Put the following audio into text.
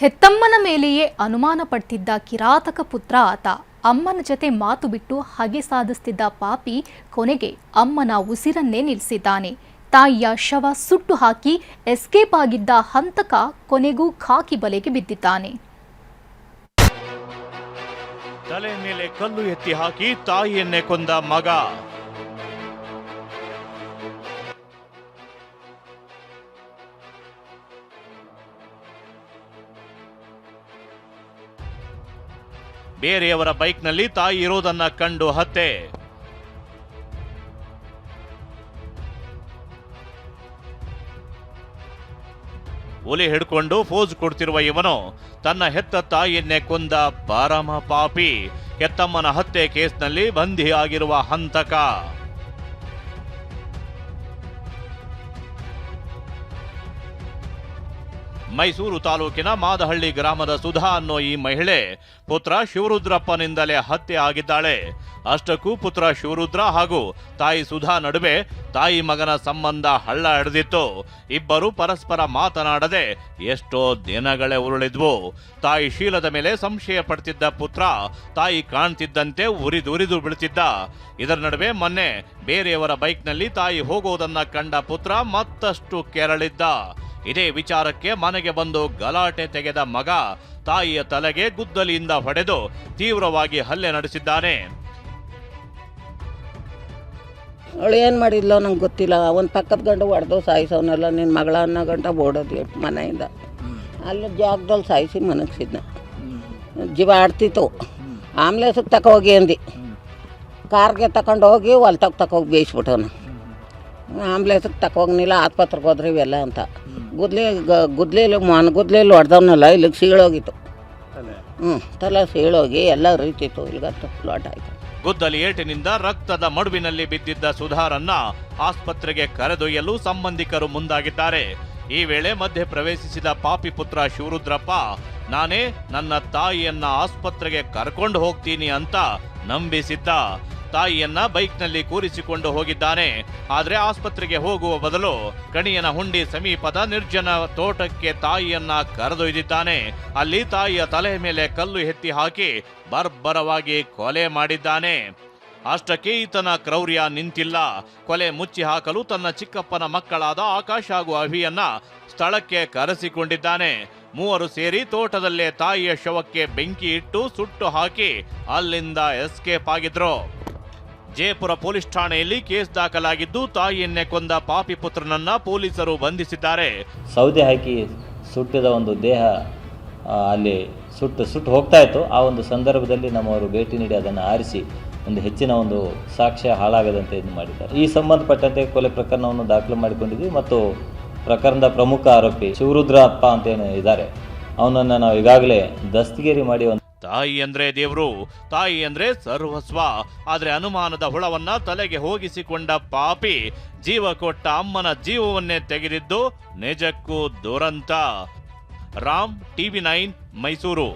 ಹೆತ್ತಮ್ಮನ ಮೇಲೆಯೇ ಅನುಮಾನ ಪಡ್ತಿದ್ದ ಕಿರಾತಕ ಪುತ್ರ ಆತ. ಅಮ್ಮನ ಜತೆ ಮಾತು ಬಿಟ್ಟು ಹಗೆ ಸಾಧಿಸುತ್ತಿದ್ದ ಪಾಪಿ ಕೊನೆಗೆ ಅಮ್ಮನ ಉಸಿರನ್ನೇ ನಿಲ್ಲಿಸಿದ್ದಾನೆ. ತಾಯಿಯ ಶವ ಸುಟ್ಟು ಹಾಕಿ ಎಸ್ಕೇಪ್ ಆಗಿದ್ದ ಹಂತಕ ಕೊನೆಗೂ ಖಾಕಿ ಬಲೆಗೆ ಬಿದ್ದಿದ್ದಾನೆ. ತಲೆ ಮೇಲೆ ಕಲ್ಲು ಎತ್ತಿ ಹಾಕಿ ತಾಯಿಯನ್ನೇ ಕೊಂದ ಮಗ. ಬೇರೆಯವರ ಬೈಕ್ನಲ್ಲಿ ತಾಯಿ ಇರೋದನ್ನ ಕಂಡು ಹತ್ಯೆ. ಒಲೆ ಹಿಡ್ಕೊಂಡು ಫೋಜ್ ಕೊಡ್ತಿರುವ ಇವನು ತನ್ನ ಹೆತ್ತ ತಾಯಿಯನ್ನೇ ಕೊಂದ ಪರಮ ಪಾಪಿ. ಹೆತ್ತಮ್ಮನ ಹತ್ಯೆ ಕೇಸ್ನಲ್ಲಿ ಬಂಧಿಯಾಗಿರುವ ಹಂತಕ. ಮೈಸೂರು ತಾಲೂಕಿನ ಮಾದಹಳ್ಳಿ ಗ್ರಾಮದ ಸುಧಾ ಅನ್ನೋ ಈ ಮಹಿಳೆ ಪುತ್ರ ಶಿವರುದ್ರಪ್ಪನಿಂದಲೇ ಹತ್ಯೆ ಆಗಿದ್ದಾಳೆ. ಅಷ್ಟಕ್ಕೂ ಪುತ್ರ ಶಿವರುದ್ರ ಹಾಗೂ ತಾಯಿ ಸುಧಾ ನಡುವೆ ತಾಯಿ ಮಗನ ಸಂಬಂಧ ಹಳ್ಳ ಹಿಡಿದಿತ್ತು. ಇಬ್ಬರು ಪರಸ್ಪರ ಮಾತನಾಡದೆ ಎಷ್ಟೋ ದಿನಗಳೇ ಉರುಳಿದ್ವು. ತಾಯಿ ಶೀಲದ ಮೇಲೆ ಸಂಶಯ ಪಡ್ತಿದ್ದ ಪುತ್ರ ತಾಯಿ ಕಾಣ್ತಿದ್ದಂತೆ ಉರಿದುರಿದು ಬೀಳ್ತಿದ್ದ. ಇದರ ನಡುವೆ ಮೊನ್ನೆ ಬೇರೆಯವರ ಬೈಕ್ನಲ್ಲಿ ತಾಯಿ ಹೋಗೋದನ್ನ ಕಂಡ ಪುತ್ರ ಮತ್ತಷ್ಟು ಕೆರಳಿದ್ದ. ಇದೇ ವಿಚಾರಕ್ಕೆ ಮನೆಗೆ ಬಂದು ಗಲಾಟೆ ತೆಗೆದ ಮಗ ತಾಯಿಯ ತಲೆಗೆ ಗುದ್ದಲಿಯಿಂದ ಹೊಡೆದು ತೀವ್ರವಾಗಿ ಹಲ್ಲೆ ನಡೆಸಿದ್ದಾನೆ. ಅವಳು ಏನು ಮಾಡಿದ್ಲೋ ನಂಗೆ ಗೊತ್ತಿಲ್ಲ. ಒಂದು ಪಕ್ಕದ ಗಂಡು ಹೊಡೆದು ಸಾಯಿಸೋನೆಲ್ಲ ನಿನ್ನ ಮಗಳ ಅನ್ನೋ ಗಂಟ ಓಡೋದ್ಲಿ ಮನೆಯಿಂದ. ಅಲ್ಲಿ ಜಾಗದಲ್ಲಿ ಸಾಯಿಸಿ ಮನಗಿಸಿದ್ನ. ಜೀವ ಆಡ್ತಿತ್ತು. ಆಂಬ್ಲೆನ್ಸಿಗೆ ತಗೋಗಿ ಅಂದು ಕಾರ್ಗೆ ತಗೊಂಡು ಹೋಗಿ ಹೊಲ್ತಾಗ ತಗೋಗಿ ಬೇಯಿಸ್ಬಿಟ್ಟವನು. ಆಂಬ್ಲೆನ್ಸಿಗೆ ತಗೋಗಿನಿಲ್ಲ, ಆಸ್ಪತ್ರೆಗೆ ಹೋದ್ರೆ ಇವೆಲ್ಲ ಅಂತ ಗುದ್ಲೇಲಿ ಗುದ್ಲೇಲಿ ಹೊಡೆದವನಲ್ಲ ಇಲ್ಲಿಗೆ ಸೀಳೋಗಿತ್ತು. ತಲೆ ಸೀಳೋಗಿ ಎಲ್ಲ ರೀತಿತ್ತು. ಇಲ್ಲಿಗತ್ತು ಲಾಟ್ ಆಯಿತು. ಗುದ್ದಲಿ ಏಟಿನಿಂದ ರಕ್ತದ ಮಡುವಿನಲ್ಲಿ ಬಿದ್ದಿದ್ದ ಸುಧಾರನ್ನ ಆಸ್ಪತ್ರೆಗೆ ಕರೆದೊಯ್ಯಲು ಸಂಬಂಧಿಕರು ಮುಂದಾಗಿದ್ದಾರೆ. ಈ ವೇಳೆ ಮಧ್ಯೆ ಪ್ರವೇಶಿಸಿದ ಪಾಪಿ ಪುತ್ರ ಶಿವರುದ್ರಪ್ಪ ನಾನೇ ನನ್ನ ತಾಯಿಯನ್ನ ಆಸ್ಪತ್ರೆಗೆ ಕರ್ಕೊಂಡು ಹೋಗ್ತೀನಿ ಅಂತ ನಂಬಿಸಿದ್ದ. ತಾಯಿಯನ್ನ ಬೈಕ್ನಲ್ಲಿ ಕೂರಿಸಿಕೊಂಡು ಹೋಗಿದ್ದಾನೆ. ಆದ್ರೆ ಆಸ್ಪತ್ರೆಗೆ ಹೋಗುವ ಬದಲು ಕಣಿಯನ ಹುಂಡಿ ಸಮೀಪದ ನಿರ್ಜನ ತೋಟಕ್ಕೆ ತಾಯಿಯನ್ನ ಕರೆದೊಯ್ದಿದ್ದಾನೆ. ಅಲ್ಲಿ ತಾಯಿಯ ತಲೆ ಮೇಲೆ ಕಲ್ಲು ಎತ್ತಿ ಹಾಕಿ ಬರ್ಬರವಾಗಿ ಕೊಲೆ ಮಾಡಿದ್ದಾನೆ. ಅಷ್ಟಕ್ಕೆ ಈತನ ಕ್ರೌರ್ಯ ನಿಂತಿಲ್ಲ. ಕೊಲೆ ಮುಚ್ಚಿ ಹಾಕಲು ತನ್ನ ಚಿಕ್ಕಪ್ಪನ ಮಕ್ಕಳಾದ ಆಕಾಶ್ ಹಾಗೂ ಅಭಿಯನ್ನ ಸ್ಥಳಕ್ಕೆ ಕರೆಸಿಕೊಂಡಿದ್ದಾನೆ. ಮೂವರು ಸೇರಿ ತೋಟದಲ್ಲೇ ತಾಯಿಯ ಶವಕ್ಕೆ ಬೆಂಕಿ ಇಟ್ಟು ಸುಟ್ಟು ಹಾಕಿ ಅಲ್ಲಿಂದ ಎಸ್ಕೇಪ್ ಆಗಿದ್ರು. ಜಯಪುರ ಪೊಲೀಸ್ ಠಾಣೆಯಲ್ಲಿ ಕೇಸ್ ದಾಖಲಾಗಿದ್ದು ತಾಯಿಯನ್ನೇ ಕೊಂದ ಪಾಪಿ ಪುತ್ರನನ್ನ ಪೊಲೀಸರು ಬಂಧಿಸಿದ್ದಾರೆ. ಸೌದೆ ಹಾಕಿ ಸುಟ್ಟಿದ ಒಂದು ದೇಹ ಅಲ್ಲಿ ಸುಟ್ಟು ಹೋಗ್ತಾ ಇತ್ತು. ಆ ಒಂದು ಸಂದರ್ಭದಲ್ಲಿ ನಮ್ಮವರು ಭೇಟಿ ನೀಡಿ ಅದನ್ನು ಆರಿಸಿ ಒಂದು ಹೆಚ್ಚಿನ ಒಂದು ಸಾಕ್ಷ್ಯ ಹಾಳಾಗದಂತೆ ಇದು ಮಾಡಿದ್ದಾರೆ. ಈ ಸಂಬಂಧಪಟ್ಟಂತೆ ಕೊಲೆ ಪ್ರಕರಣವನ್ನು ದಾಖಲು ಮಾಡಿಕೊಂಡಿದ್ವಿ ಮತ್ತು ಪ್ರಕರಣದ ಪ್ರಮುಖ ಆರೋಪಿ ಶಿವರುದ್ರಪ್ಪ ಅಂತೇನು ಇದ್ದಾರೆ ಅವನನ್ನು ನಾವು ಈಗಾಗಲೇ ದಸ್ತಗಿರಿ ಮಾಡಿ ತಾಯಿ ಅಂದ್ರೆ ದೇವ್ರು, ತಾಯಿ ಅಂದ್ರೆ ಸರ್ವಸ್ವ. ಆದ್ರೆ ಅನುಮಾನದ ಹುಳವನ್ನ ತಲೆಗೆ ಹೋಗಿಸಿಕೊಂಡ ಪಾಪಿ ಜೀವ ಕೊಟ್ಟ ಅಮ್ಮನ ಜೀವವನ್ನೇ ತೆಗೆದಿದ್ದು ನಿಜಕ್ಕೂ ದುರಂತ. ರಾಮ್, TV9 ಮೈಸೂರು.